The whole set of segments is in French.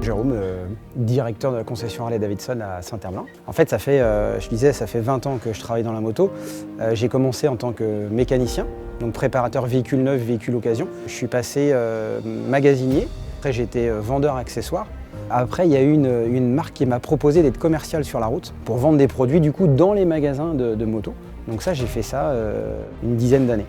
Jérôme, directeur de la concession Harley-Davidson à Saint-Herblain. En fait, ça fait 20 ans que je travaille dans la moto. J'ai commencé en tant que mécanicien, donc préparateur véhicule neuf, véhicule occasion. Je suis passé magasinier, après j'ai été vendeur accessoires. Après, il y a eu une marque qui m'a proposé d'être commercial sur la route pour vendre des produits du coup dans les magasins de moto. Donc ça, j'ai fait ça une dizaine d'années.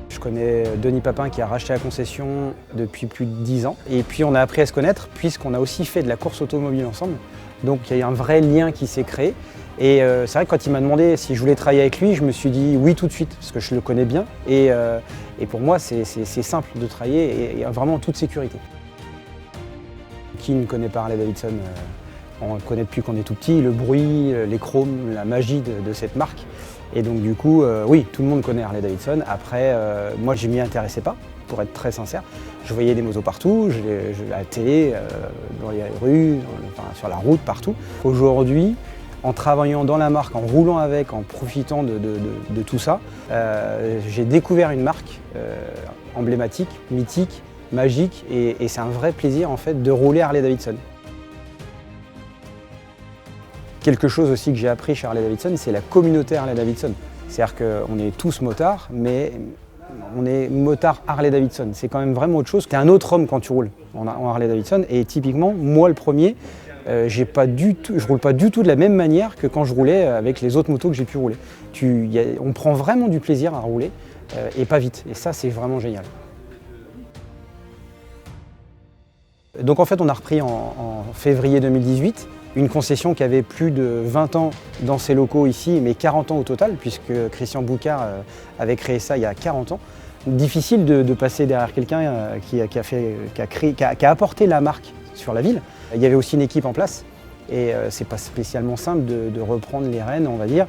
Je connais Denis Papin qui a racheté la concession depuis plus de 10 ans. Et puis on a appris à se connaître puisqu'on a aussi fait de la course automobile ensemble. Donc il y a eu un vrai lien qui s'est créé. Et c'est vrai que quand il m'a demandé si je voulais travailler avec lui, je me suis dit oui tout de suite parce que je le connais bien. Et pour moi c'est simple de travailler et vraiment en toute sécurité. Qui ne connaît pas Harley-Davidson, on le connaît depuis qu'on est tout petit, le bruit, les chromes, la magie de cette marque. Et donc du coup, oui, tout le monde connaît Harley-Davidson. Après, moi je m'y intéressais pas, pour être très sincère. Je voyais des motos partout, à la télé, dans les rues, sur la route, partout. Aujourd'hui, en travaillant dans la marque, en roulant avec, en profitant de tout ça, j'ai découvert une marque emblématique, mythique, magique, et c'est un vrai plaisir en fait de rouler Harley-Davidson. Quelque chose aussi que j'ai appris chez Harley-Davidson, c'est la communauté Harley-Davidson. C'est-à-dire qu'on est tous motards, mais on est motards Harley-Davidson. C'est quand même vraiment autre chose. Tu es un autre homme quand tu roules en Harley-Davidson. Et typiquement, moi le premier, je ne roule pas du tout de la même manière que quand je roulais avec les autres motos que j'ai pu rouler. On prend vraiment du plaisir à rouler et pas vite. Et ça, c'est vraiment génial. Donc en fait, on a repris en février 2018. Une concession qui avait plus de 20 ans dans ses locaux ici, mais 40 ans au total, puisque Christian Boucard avait créé ça il y a 40 ans. Difficile de passer derrière quelqu'un qui a apporté la marque sur la ville. Il y avait aussi une équipe en place, et c'est pas spécialement simple de reprendre les rênes, on va dire,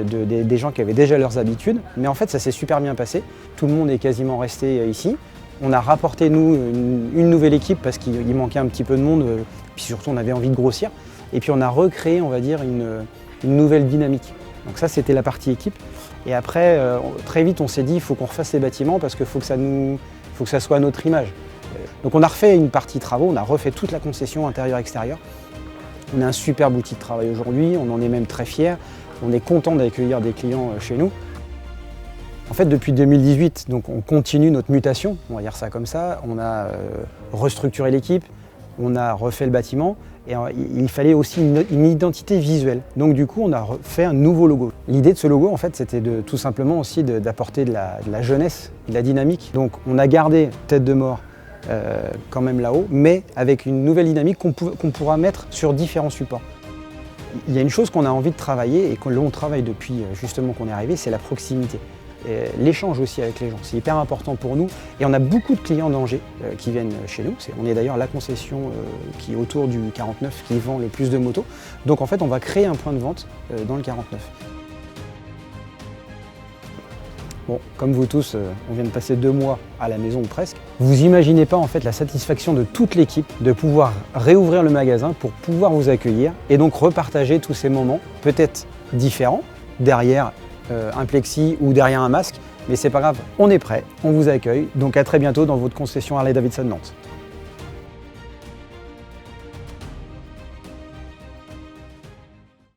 des gens qui avaient déjà leurs habitudes. Mais en fait, ça s'est super bien passé. Tout le monde est quasiment resté ici. On a rapporté, nous, une nouvelle équipe parce qu'il manquait un petit peu de monde, puis surtout on avait envie de grossir. Et puis on a recréé, on va dire, une nouvelle dynamique. Donc ça, c'était la partie équipe. Et après, très vite, on s'est dit, il faut qu'on refasse les bâtiments parce qu'il faut que ça soit à notre image. Donc on a refait une partie travaux, on a refait toute la concession intérieure-extérieure. On a un superbe outil de travail aujourd'hui, on en est même très fiers. On est content d'accueillir des clients chez nous. En fait, depuis 2018, donc, on continue notre mutation, on va dire ça comme ça. On a restructuré l'équipe, on a refait le bâtiment et il fallait aussi une identité visuelle. Donc du coup, on a fait un nouveau logo. L'idée de ce logo, en fait, c'était tout simplement aussi d'apporter de la jeunesse, de la dynamique. Donc on a gardé Tête de Mort quand même là-haut, mais avec une nouvelle dynamique qu'on pourra mettre sur différents supports. Il y a une chose qu'on a envie de travailler et que l'on travaille depuis justement qu'on est arrivé, c'est la proximité. L'échange aussi avec les gens, c'est hyper important pour nous et on a beaucoup de clients d'Angers qui viennent chez nous. On est d'ailleurs la concession qui est autour du 49 qui vend le plus de motos. Donc en fait on va créer un point de vente dans le 49. Bon, comme vous tous, on vient de passer 2 mois à la maison ou presque. Vous imaginez pas en fait la satisfaction de toute l'équipe de pouvoir réouvrir le magasin pour pouvoir vous accueillir et donc repartager tous ces moments, peut-être différents, derrière un plexi ou derrière un masque, mais c'est pas grave, on est prêt, on vous accueille, donc à très bientôt dans votre concession Harley-Davidson Nantes.